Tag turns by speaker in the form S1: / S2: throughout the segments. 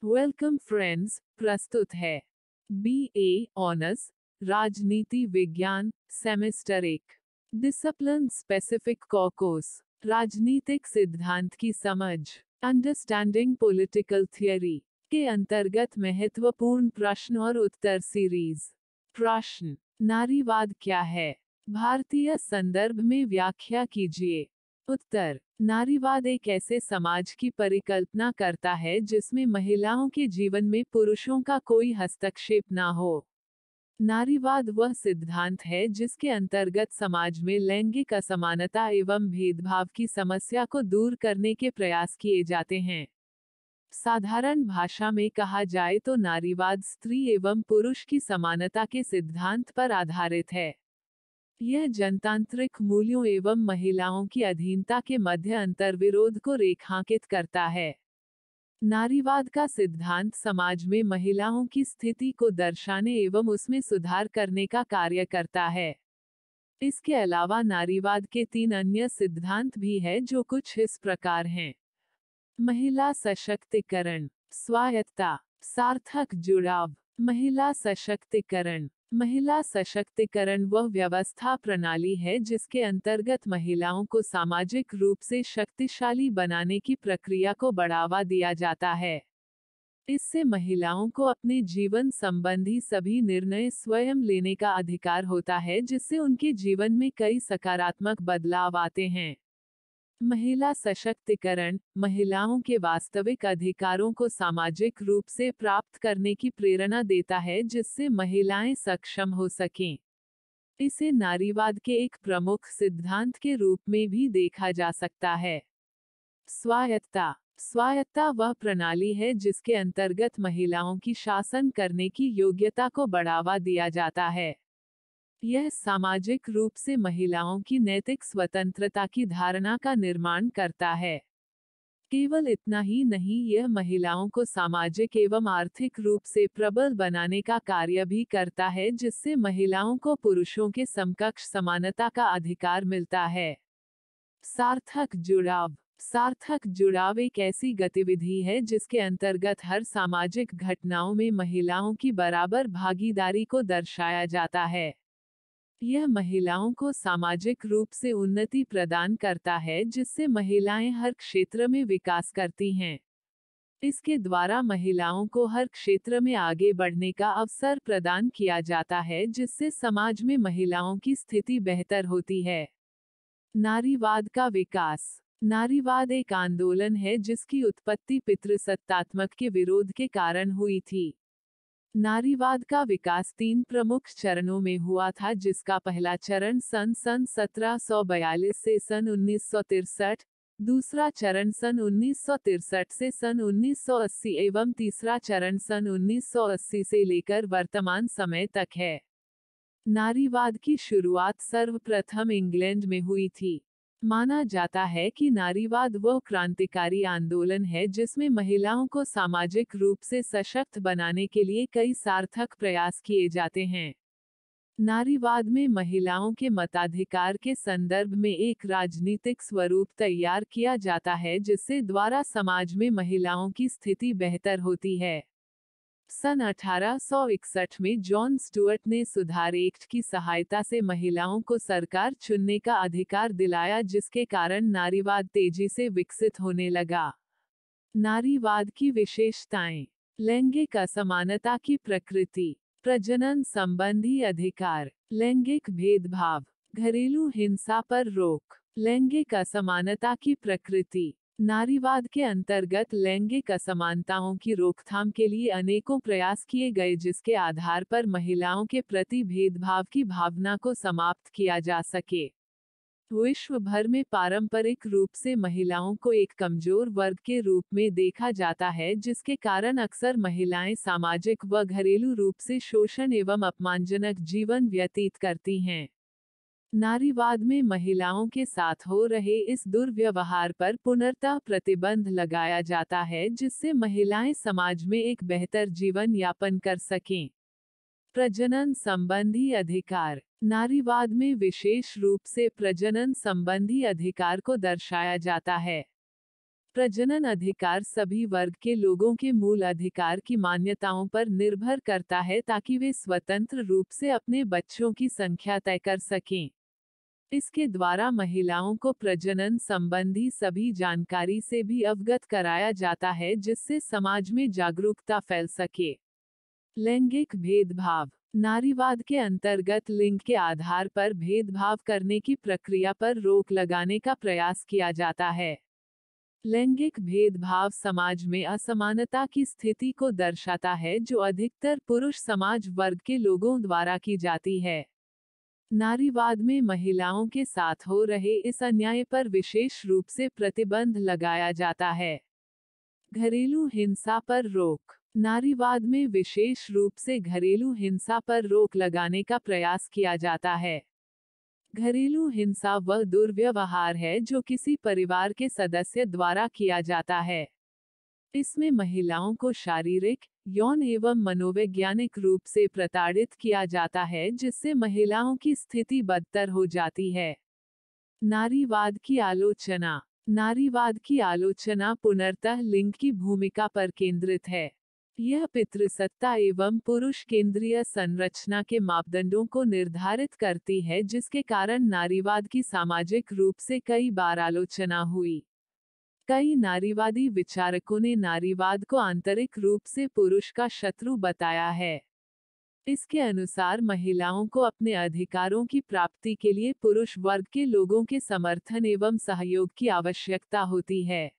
S1: Welcome friends, प्रस्तुत है BA honours राजनीति विज्ञान सेमेस्टर 1 डिसिप्लिन स्पेसिफिक कोर्स राजनीतिक सिद्धांत की समझ अंडरस्टैंडिंग पॉलिटिकल थियरी के अंतर्गत महत्वपूर्ण प्रश्न और उत्तर सीरीज। प्रश्न, नारीवाद क्या है? भारतीय संदर्भ में व्याख्या कीजिए। उत्तर, नारीवाद एक ऐसे समाज की परिकल्पना करता है जिसमें महिलाओं के जीवन में पुरुषों का कोई हस्तक्षेप न हो। नारीवाद वह सिद्धांत है जिसके अंतर्गत समाज में लैंगिक असमानता एवं भेदभाव की समस्या को दूर करने के प्रयास किए जाते हैं। साधारण भाषा में कहा जाए तो नारीवाद स्त्री एवं पुरुष की समानता के सिद्धांत पर आधारित है। यह जनतांत्रिक मूल्यों एवं महिलाओं की अधीनता के मध्य अंतर्विरोध को रेखांकित करता है। नारीवाद का सिद्धांत समाज में महिलाओं की स्थिति को दर्शाने एवं उसमें सुधार करने का कार्य करता है। इसके अलावा नारीवाद के 3 अन्य सिद्धांत भी है जो कुछ इस प्रकार हैं। महिला सशक्तिकरण, स्वायत्तता, सार्थक जुड़ाव। महिला सशक्तिकरण। महिला सशक्तिकरण वह व्यवस्था प्रणाली है जिसके अंतर्गत महिलाओं को सामाजिक रूप से शक्तिशाली बनाने की प्रक्रिया को बढ़ावा दिया जाता है। इससे महिलाओं को अपने जीवन संबंधी सभी निर्णय स्वयं लेने का अधिकार होता है, जिससे उनके जीवन में कई सकारात्मक बदलाव आते हैं। महिला सशक्तिकरण महिलाओं के वास्तविक अधिकारों को सामाजिक रूप से प्राप्त करने की प्रेरणा देता है, जिससे महिलाएं सक्षम हो सकें। इसे नारीवाद के एक प्रमुख सिद्धांत के रूप में भी देखा जा सकता है। स्वायत्तता। स्वायत्तता वह प्रणाली है जिसके अंतर्गत महिलाओं की शासन करने की योग्यता को बढ़ावा दिया जाता है। यह सामाजिक रूप से महिलाओं की नैतिक स्वतंत्रता की धारणा का निर्माण करता है। केवल इतना ही नहीं, यह महिलाओं को सामाजिक एवं आर्थिक रूप से प्रबल बनाने का कार्य भी करता है, जिससे महिलाओं को पुरुषों के समकक्ष समानता का अधिकार मिलता है। सार्थक जुड़ाव। सार्थक जुड़ाव एक ऐसी गतिविधि है जिसके अंतर्गत हर सामाजिक घटनाओं में महिलाओं की बराबर भागीदारी को दर्शाया जाता है। यह महिलाओं को सामाजिक रूप से उन्नति प्रदान करता है, जिससे महिलाएं हर क्षेत्र में विकास करती हैं। इसके द्वारा महिलाओं को हर क्षेत्र में आगे बढ़ने का अवसर प्रदान किया जाता है, जिससे समाज में महिलाओं की स्थिति बेहतर होती है। नारीवाद का विकास। नारीवाद एक आंदोलन है जिसकी उत्पत्ति पितृसत्तात्मक के विरोध के कारण हुई थी। नारीवाद का विकास 3 प्रमुख चरणों में हुआ था, जिसका पहला चरण सन 1742 से सन 1963, दूसरा चरण सन 1963 से सन 1980 एवं तीसरा चरण सन 1980 से लेकर वर्तमान समय तक है। नारीवाद की शुरुआत सर्वप्रथम इंग्लैंड में हुई थी। माना जाता है कि नारीवाद वह क्रांतिकारी आंदोलन है जिसमें महिलाओं को सामाजिक रूप से सशक्त बनाने के लिए कई सार्थक प्रयास किए जाते हैं। नारीवाद में महिलाओं के मताधिकार के संदर्भ में एक राजनीतिक स्वरूप तैयार किया जाता है, जिससे द्वारा समाज में महिलाओं की स्थिति बेहतर होती है। सन 1861 में जॉन स्टुअर्ट ने सुधार एक्ट की सहायता से महिलाओं को सरकार चुनने का अधिकार दिलाया, जिसके कारण नारीवाद तेजी से विकसित होने लगा। नारीवाद की विशेषताएं। लैंगिक असमानता की प्रकृति, प्रजनन संबंधी अधिकार, लैंगिक भेदभाव, घरेलू हिंसा पर रोक। लैंगिक असमानता की प्रकृति। नारीवाद के अंतर्गत लैंगिक असमानताओं की रोकथाम के लिए अनेकों प्रयास किए गए, जिसके आधार पर महिलाओं के प्रति भेदभाव की भावना को समाप्त किया जा सके। विश्व भर में पारंपरिक रूप से महिलाओं को एक कमजोर वर्ग के रूप में देखा जाता है, जिसके कारण अक्सर महिलाएं सामाजिक व घरेलू रूप से शोषण एवं अपमानजनक जीवन व्यतीत करती हैं। नारीवाद में महिलाओं के साथ हो रहे इस दुर्व्यवहार पर पुनर्तः प्रतिबंध लगाया जाता है, जिससे महिलाएं समाज में एक बेहतर जीवन यापन कर सकें। प्रजनन संबंधी अधिकार। नारीवाद में विशेष रूप से प्रजनन संबंधी अधिकार को दर्शाया जाता है। प्रजनन अधिकार सभी वर्ग के लोगों के मूल अधिकार की मान्यताओं पर निर्भर करता है ताकि वे स्वतंत्र रूप से अपने बच्चों की संख्या तय कर सकें। इसके द्वारा महिलाओं को प्रजनन संबंधी सभी जानकारी से भी अवगत कराया जाता है जिससे समाज में जागरूकता फैल सके। लैंगिक भेदभाव। नारीवाद के अंतर्गत लिंग के आधार पर भेदभाव करने की प्रक्रिया पर रोक लगाने का प्रयास किया जाता है। लैंगिक भेदभाव समाज में असमानता की स्थिति को दर्शाता है जो अधिकतर पुरुष समाज वर्ग के लोगों द्वारा की जाती है। नारीवाद में महिलाओं के साथ हो रहे इस अन्याय पर विशेष रूप से प्रतिबंध लगाया जाता है। घरेलू हिंसा पर रोक। नारीवाद में विशेष रूप से घरेलू हिंसा पर रोक लगाने का प्रयास किया जाता है। घरेलू हिंसा वह दुर्व्यवहार है जो किसी परिवार के सदस्य द्वारा किया जाता है। इसमें महिलाओं को शारीरिक, यौन एवं मनोवैज्ञानिक रूप से प्रताड़ित किया जाता है जिससे महिलाओं की स्थिति बदतर हो जाती है। नारीवाद की आलोचना। नारीवाद की आलोचना पुनर्तः लिंग की भूमिका पर केंद्रित है। यह पितृसत्ता एवं पुरुष केंद्रीय संरचना के मापदंडों को निर्धारित करती है जिसके कारण नारीवाद की सामाजिक रूप से कई बार आलोचना हुई। कई नारीवादी विचारकों ने नारीवाद को आंतरिक रूप से पुरुष का शत्रु बताया है। इसके अनुसार महिलाओं को अपने अधिकारों की प्राप्ति के लिए पुरुष वर्ग के लोगों के समर्थन एवं सहयोग की आवश्यकता होती है।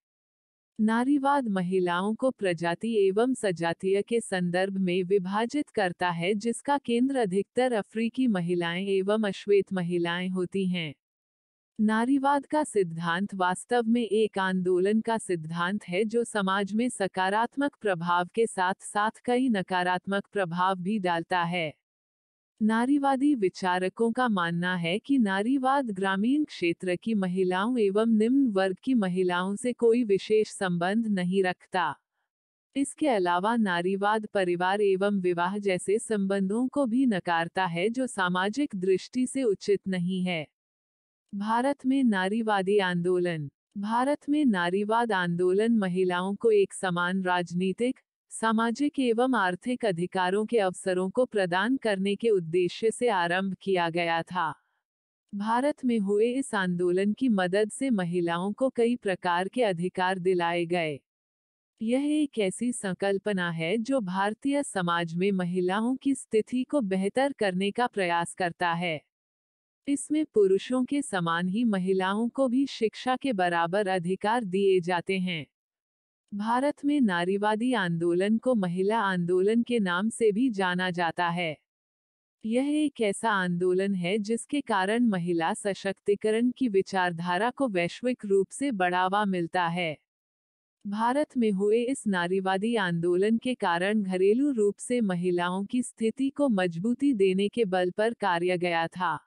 S1: नारीवाद महिलाओं को प्रजाति एवं सजातीय के संदर्भ में विभाजित करता है जिसका केंद्र अधिकतर अफ्रीकी महिलाएं एवं अश्वेत महिलाएं होती हैं। नारीवाद का सिद्धांत वास्तव में एक आंदोलन का सिद्धांत है जो समाज में सकारात्मक प्रभाव के साथ साथ कई नकारात्मक प्रभाव भी डालता है। नारीवादी विचारकों का मानना है कि नारीवाद ग्रामीण क्षेत्र की महिलाओं एवं निम्न वर्ग की महिलाओं से कोई विशेष संबंध नहीं रखता। इसके अलावा नारीवाद परिवार एवं विवाह जैसे संबंधों को भी नकारता है जो सामाजिक दृष्टि से उचित नहीं है। भारत में नारीवादी आंदोलन। भारत में नारीवाद आंदोलन महिलाओं को एक समान राजनीतिक, सामाजिक एवं आर्थिक अधिकारों के अवसरों को प्रदान करने के उद्देश्य से आरंभ किया गया था। भारत में हुए इस आंदोलन की मदद से महिलाओं को कई प्रकार के अधिकार दिलाए गए। यह एक ऐसी संकल्पना है जो भारतीय समाज में महिलाओं की स्थिति को बेहतर करने का प्रयास करता है। इसमें पुरुषों के समान ही महिलाओं को भी शिक्षा के बराबर अधिकार दिए जाते हैं। भारत में नारीवादी आंदोलन को महिला आंदोलन के नाम से भी जाना जाता है। यह एक ऐसा आंदोलन है जिसके कारण महिला सशक्तिकरण की विचारधारा को वैश्विक रूप से बढ़ावा मिलता है। भारत में हुए इस नारीवादी आंदोलन के कारण घरेलू रूप से महिलाओं की स्थिति को मजबूती देने के बल पर कार्य गया था।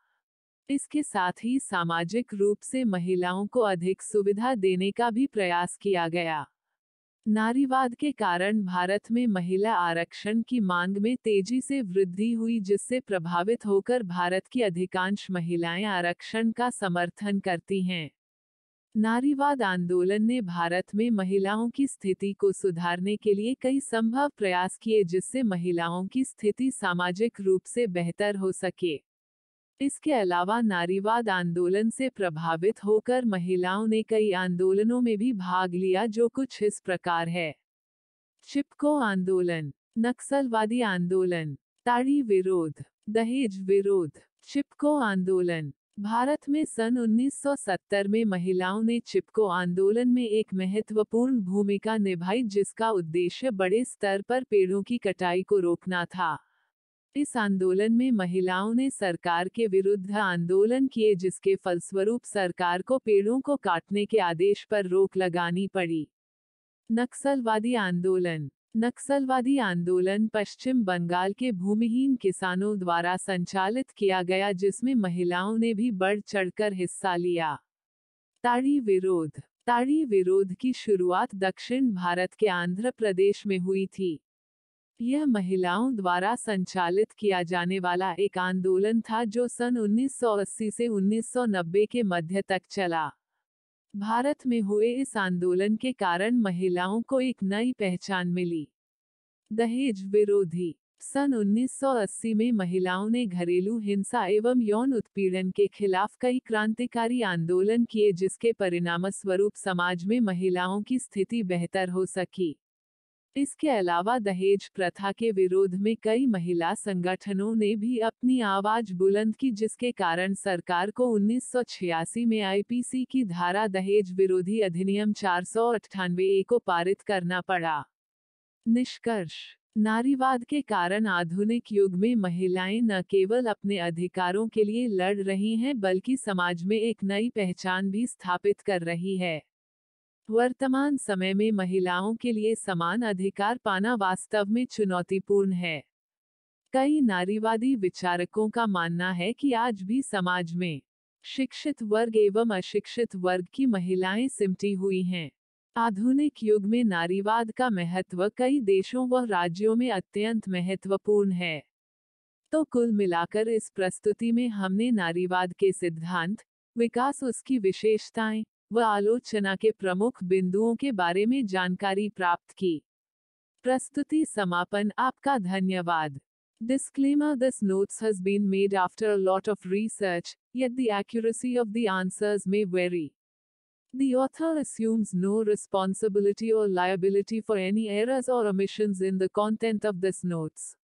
S1: इसके साथ ही सामाजिक रूप से महिलाओं को अधिक सुविधा देने का भी प्रयास किया गया। नारीवाद के कारण भारत में महिला आरक्षण की मांग में तेजी से वृद्धि हुई जिससे प्रभावित होकर भारत की अधिकांश महिलाएं आरक्षण का समर्थन करती हैं। नारीवाद आंदोलन ने भारत में महिलाओं की स्थिति को सुधारने के लिए कई संभव प्रयास किए जिससे महिलाओं की स्थिति सामाजिक रूप से बेहतर हो सके। इसके अलावा नारीवाद आंदोलन से प्रभावित होकर महिलाओं ने कई आंदोलनों में भी भाग लिया जो कुछ इस प्रकार है। चिपको आंदोलन, नक्सलवादी आंदोलन, ताड़ी विरोध, दहेज विरोध। चिपको आंदोलन। भारत में सन 1970 में महिलाओं ने चिपको आंदोलन में एक महत्वपूर्ण भूमिका निभाई जिसका उद्देश्य बड़े स्तर पर पेड़ों की कटाई को रोकना था। इस आंदोलन में महिलाओं ने सरकार के विरुद्ध आंदोलन किए जिसके फलस्वरूप सरकार को पेड़ों को काटने के आदेश पर रोक लगानी पड़ी। नक्सलवादी आंदोलन। नक्सलवादी आंदोलन पश्चिम बंगाल के भूमिहीन किसानों द्वारा संचालित किया गया जिसमें महिलाओं ने भी बढ़ चढ़कर हिस्सा लिया। ताड़ी विरोध। ताड़ी विरोध की शुरुआत दक्षिण भारत के आंध्र प्रदेश में हुई थी। यह महिलाओं द्वारा संचालित किया जाने वाला एक आंदोलन था जो सन 1980 से 1990 के मध्य तक चला। भारत में हुए इस आंदोलन के कारण महिलाओं को एक नई पहचान मिली। दहेज विरोधी। सन 1980 में महिलाओं ने घरेलू हिंसा एवं यौन उत्पीड़न के खिलाफ कई क्रांतिकारी आंदोलन किए, जिसके परिणामस्वरूप समाज में महिलाओं की स्थिति बेहतर हो सकी। इसके अलावा दहेज प्रथा के विरोध में कई महिला संगठनों ने भी अपनी आवाज बुलंद की, जिसके कारण सरकार को 1986 में आईपीसी की धारा दहेज विरोधी अधिनियम 498 को पारित करना पड़ा। निष्कर्ष। नारीवाद के कारण आधुनिक युग में महिलाएं न केवल अपने अधिकारों के लिए लड़ रही हैं, बल्कि समाज में एक नई पहचान भी स्थापित कर रही है। वर्तमान समय में महिलाओं के लिए समान अधिकार पाना वास्तव में चुनौतीपूर्ण है। कई नारीवादी विचारकों का मानना है कि आज भी समाज में शिक्षित वर्ग एवं अशिक्षित वर्ग की महिलाएं सिमटी हुई हैं। आधुनिक युग में नारीवाद का महत्व कई देशों व राज्यों में अत्यंत महत्वपूर्ण है। तो कुल मिलाकर इस प्रस्तुति में हमने नारीवाद के सिद्धांत, विकास, उसकी विशेषताएं व आलोचना के प्रमुख बिंदुओं के बारे में जानकारी प्राप्त की। प्रस्तुति समापन। आपका धन्यवाद। Disclaimer: This notes has been made after a lot of research, yet the accuracy of the answers may vary. The author assumes no responsibility or liability for any errors or omissions in the content of this notes.